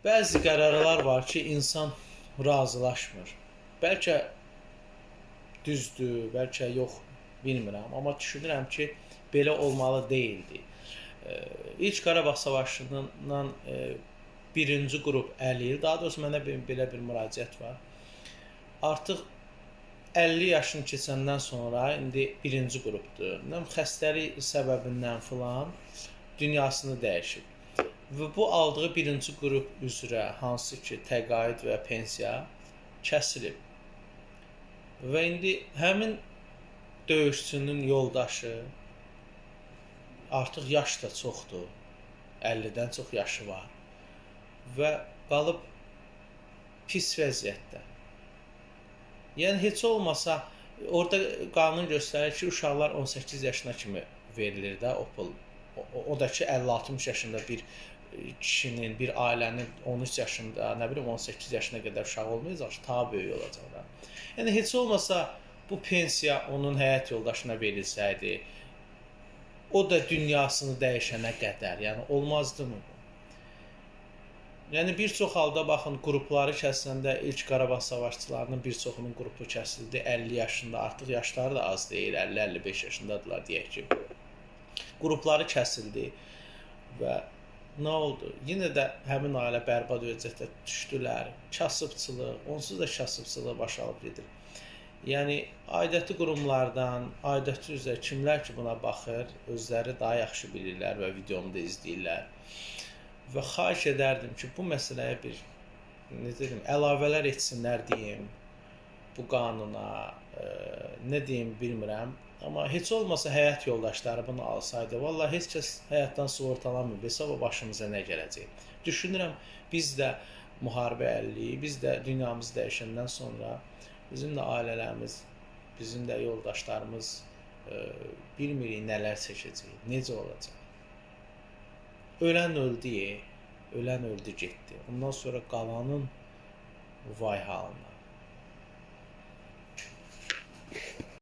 Bəzi qərarlar var ki, insan razılaşmır. Bəlkə düzdür, bəlkə yox, bilmirəm. Amma düşünürəm ki, belə olmalı deyildi. İlk Qarabağ savaşından birinci qrup əlil, daha doğrusu mənə belə bir müraciət var. Artıq 50 yaşını keçəndən sonra indi birinci qrupdur. Xəstəlik səbəbindən filan dünyasını dəyişib. Və bu aldığı birinci qrup üzrə hansı ki təqaüd və pensiya kəsilib. Və indi həmin döyüşçünün yoldaşı artıq yaş da çoxdur. 50-dən çox yaşı var. Və qalıb pis vəziyyətdə. Yəni heç olmasa orada qanun göstərir ki, uşaqlar 18 yaşına kimi verilir də o pul. O da ki 50-60 yaşında bir kişinin, bir ailənin 13 yaşında, nə bilim 18 yaşına qədər uşağı olmayacaq ki, daha böyük olacaq da. Yəni heç olmasa bu pensiya onun həyat yoldaşına verilsəydi, o da dünyasını dəyişənə qədər, yəni olmazdımı bu? Yəni bir çox halda baxın, qrupları kəsiləndə ilk Qarabağ savaşçılarının bir çoxunun qrupu kəsildi 50 yaşında, artıq yaşları da az deyil, 50-55 yaşındadılar deyək ki. Qrupları kəsildi və nə oldu? Yenə də həmin ailə bərbad vəziyyətə düşdülər. Kasıbçılıq, onsuz da kasıbçılığı baş alıb gedir. Yəni aidiyyəti qurumlardan, aidiyyəti üzrə kimlər ki buna baxır, özləri daha yaxşı bilirlər və videomu da izləyirlər. Və xahiş edərdim ki, bu məsələyə bir əlavələr etsinlər deyim bu qanuna, nə deyim bilmirəm. Amma heç olmasa həyat yoldaşları bunu alsaydı, vallahi heç kəs həyatdan sığortalanmır, o başımıza nə gələcək. Düşünürəm, biz də müharibə əlilliyi, biz də dünyamızı dəyişəndən sonra bizim də ailələrimiz, bizim də yoldaşlarımız bilmirik nələr çəkəcək, necə olacaq. Ölən öldü, ölən öldü getdi. Ondan sonra qalanın vay halına.